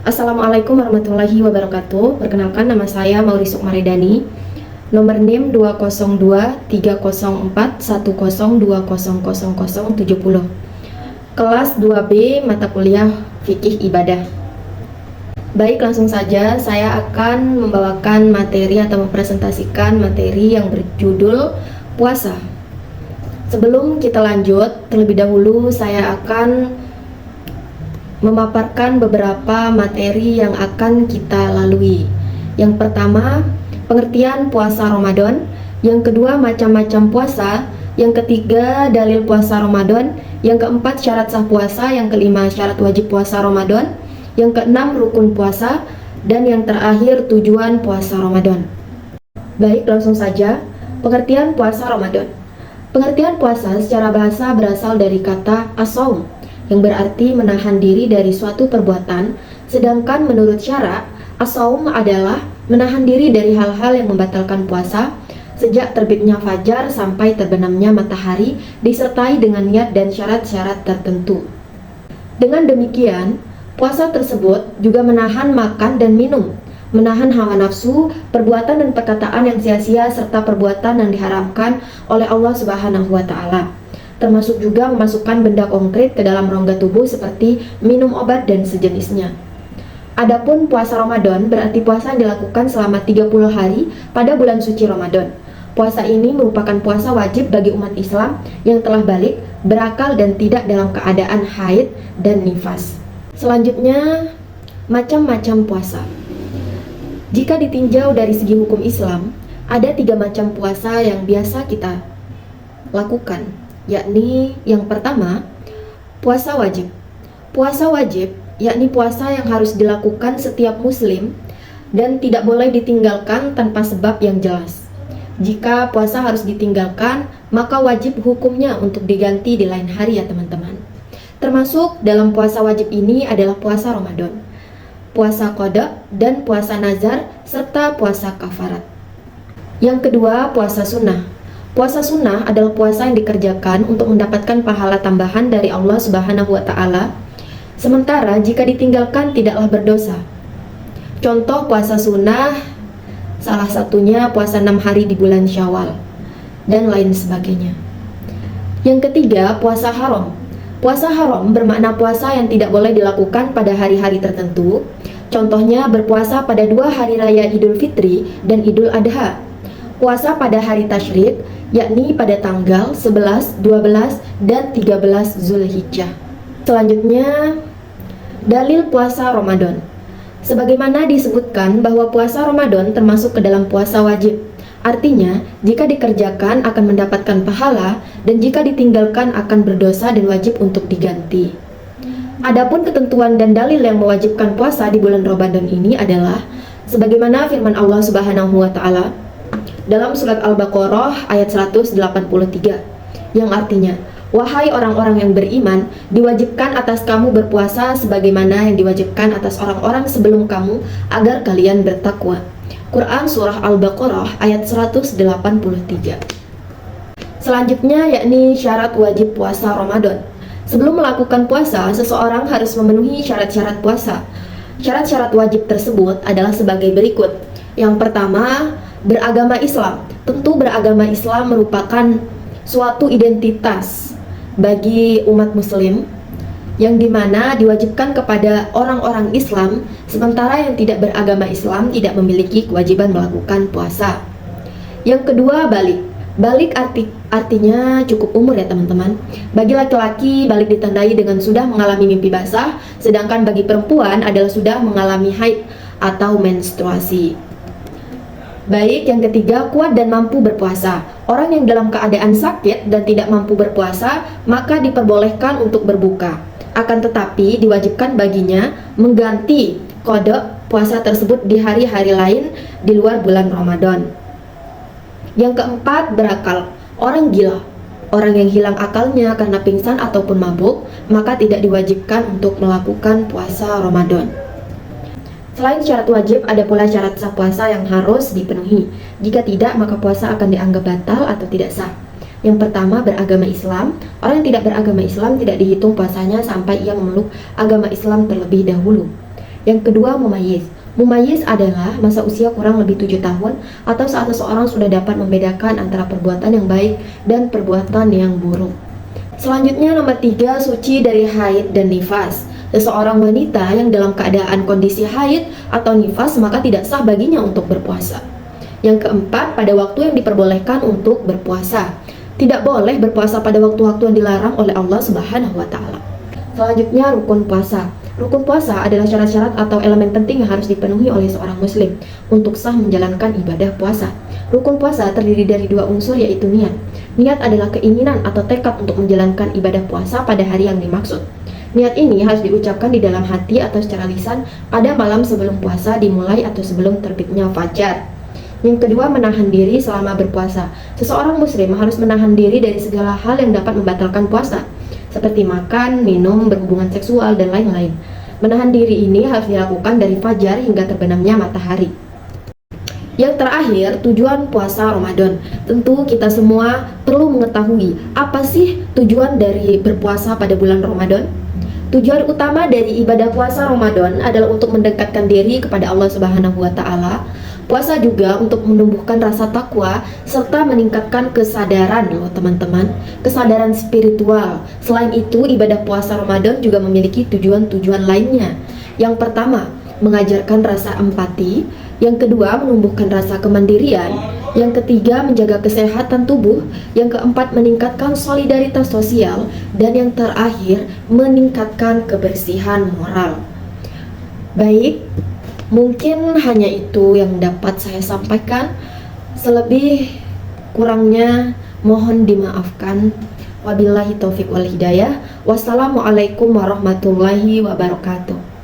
Assalamualaikum warahmatullahi wabarakatuh. Perkenalkan, nama saya Mauri Sukmaredani. Nomor NIM 202-304-10200070. Kelas 2B mata kuliah Fikih Ibadah. Baik, langsung saja saya akan membawakan materi atau mempresentasikan materi yang berjudul puasa. Sebelum kita lanjut, terlebih dahulu saya akan memaparkan beberapa materi yang akan kita lalui. Yang pertama, pengertian puasa Ramadan. Yang kedua, macam-macam puasa. Yang ketiga, dalil puasa Ramadan. Yang keempat, syarat sah puasa. Yang kelima, syarat wajib puasa Ramadan. Yang keenam, rukun puasa. Dan yang terakhir, tujuan puasa Ramadan. Baik, langsung saja. Pengertian puasa Ramadan. Pengertian puasa secara bahasa berasal dari kata as-shaum, yang berarti menahan diri dari suatu perbuatan, sedangkan menurut syara, as-shaum adalah menahan diri dari hal-hal yang membatalkan puasa sejak terbitnya fajar sampai terbenamnya matahari, disertai dengan niat dan syarat-syarat tertentu. Dengan demikian, puasa tersebut juga menahan makan dan minum, menahan hawa nafsu, perbuatan dan perkataan yang sia-sia, serta perbuatan yang diharamkan oleh Allah Subhanahu wa Ta'ala, termasuk juga memasukkan benda konkret ke dalam rongga tubuh seperti minum obat dan sejenisnya. Adapun puasa Ramadan berarti puasa yang dilakukan selama 30 hari pada bulan suci Ramadan. Puasa ini merupakan puasa wajib bagi umat Islam yang telah balik, berakal dan tidak dalam keadaan haid dan nifas. Selanjutnya, macam-macam puasa. Jika ditinjau dari segi hukum Islam, ada 3 macam puasa yang biasa kita lakukan, yakni yang pertama, puasa wajib. Puasa wajib yakni puasa yang harus dilakukan setiap muslim dan tidak boleh ditinggalkan tanpa sebab yang jelas. Jika puasa harus ditinggalkan, maka wajib hukumnya untuk diganti di lain hari ya teman-teman. Termasuk dalam puasa wajib ini adalah puasa Ramadan, puasa qada dan puasa nazar, serta puasa kafarat. Yang kedua, puasa sunnah. Puasa sunnah adalah puasa yang dikerjakan untuk mendapatkan pahala tambahan dari Allah Subhanahu wa Ta'ala, sementara jika ditinggalkan tidaklah berdosa. Contoh puasa sunnah, salah satunya puasa 6 hari di bulan Syawal, dan lain sebagainya. Yang ketiga, puasa haram. Puasa haram bermakna puasa yang tidak boleh dilakukan pada hari-hari tertentu. Contohnya berpuasa pada 2 hari raya Idul Fitri dan Idul Adha. Puasa pada hari tasyrik, yakni pada tanggal 11, 12, dan 13 Zulhijjah. Selanjutnya, dalil puasa Ramadan. Sebagaimana disebutkan bahwa puasa Ramadan termasuk ke dalam puasa wajib. Artinya, jika dikerjakan akan mendapatkan pahala, dan jika ditinggalkan akan berdosa dan wajib untuk diganti. Adapun ketentuan dan dalil yang mewajibkan puasa di bulan Ramadan ini adalah sebagaimana firman Allah Subhanahu wa Ta'ala dalam surat Al-Baqarah ayat 183, yang artinya, wahai orang-orang yang beriman, diwajibkan atas kamu berpuasa sebagaimana yang diwajibkan atas orang-orang sebelum kamu agar kalian bertakwa. Quran surah Al-Baqarah ayat 183. Selanjutnya yakni syarat wajib puasa Ramadan. Sebelum melakukan puasa, seseorang harus memenuhi syarat-syarat puasa. Syarat-syarat wajib tersebut adalah sebagai berikut. Yang pertama, beragama Islam. Tentu beragama Islam merupakan suatu identitas bagi umat muslim yang dimana diwajibkan kepada orang-orang Islam, sementara yang tidak beragama Islam tidak memiliki kewajiban melakukan puasa. Yang kedua, balik. Balik artinya cukup umur ya teman-teman. Bagi laki-laki, balik ditandai dengan sudah mengalami mimpi basah, sedangkan bagi perempuan adalah sudah mengalami haid atau menstruasi. Baik, yang ketiga, kuat dan mampu berpuasa. Orang yang dalam keadaan sakit dan tidak mampu berpuasa, maka diperbolehkan untuk berbuka. Akan tetapi diwajibkan baginya mengganti qada puasa tersebut di hari-hari lain di luar bulan Ramadan. Yang keempat, berakal. Orang gila, orang yang hilang akalnya karena pingsan ataupun mabuk, maka tidak diwajibkan untuk melakukan puasa Ramadan. Selain syarat wajib, ada pula syarat sah puasa yang harus dipenuhi. Jika tidak, maka puasa akan dianggap batal atau tidak sah. Yang pertama, beragama Islam. Orang yang tidak beragama Islam tidak dihitung puasanya sampai ia memeluk agama Islam terlebih dahulu. Yang kedua, mumayyiz. Mumayyiz adalah masa usia kurang lebih 7 tahun atau saat seseorang sudah dapat membedakan antara perbuatan yang baik dan perbuatan yang buruk. Selanjutnya nomor 3, suci dari haid dan nifas. Seseorang wanita yang dalam keadaan kondisi haid atau nifas maka tidak sah baginya untuk berpuasa. Yang keempat, pada waktu yang diperbolehkan untuk berpuasa. Tidak boleh berpuasa pada waktu-waktu yang dilarang oleh Allah Subhanahu wa Ta'ala. Selanjutnya, rukun puasa. Rukun puasa adalah syarat-syarat atau elemen penting yang harus dipenuhi oleh seorang muslim untuk sah menjalankan ibadah puasa. Rukun puasa terdiri dari 2 unsur, yaitu niat. Niat adalah keinginan atau tekad untuk menjalankan ibadah puasa pada hari yang dimaksud. Niat ini harus diucapkan di dalam hati atau secara lisan pada malam sebelum puasa dimulai atau sebelum terbitnya fajar. Yang kedua, menahan diri selama berpuasa. Seseorang muslim harus menahan diri dari segala hal yang dapat membatalkan puasa, seperti makan, minum, berhubungan seksual, dan lain-lain. Menahan diri ini harus dilakukan dari fajar hingga terbenamnya matahari. Yang terakhir, tujuan puasa Ramadan. Tentu kita semua perlu mengetahui apa sih tujuan dari berpuasa pada bulan Ramadan. Tujuan utama dari ibadah puasa Ramadan adalah untuk mendekatkan diri kepada Allah Subhanahu wa Ta'ala. Puasa juga untuk menumbuhkan rasa takwa serta meningkatkan kesadaran loh teman-teman, kesadaran spiritual. Selain itu, ibadah puasa Ramadan juga memiliki tujuan-tujuan lainnya. Yang pertama, mengajarkan rasa empati. Yang kedua, menumbuhkan rasa kemandirian. Yang ketiga, menjaga kesehatan tubuh. Yang keempat, meningkatkan solidaritas sosial. Dan yang terakhir, meningkatkan kebersihan moral. Baik, mungkin hanya itu yang dapat saya sampaikan. Selebih kurangnya mohon dimaafkan. Wabillahi taufiq wal hidayah. Wassalamualaikum warahmatullahi wabarakatuh.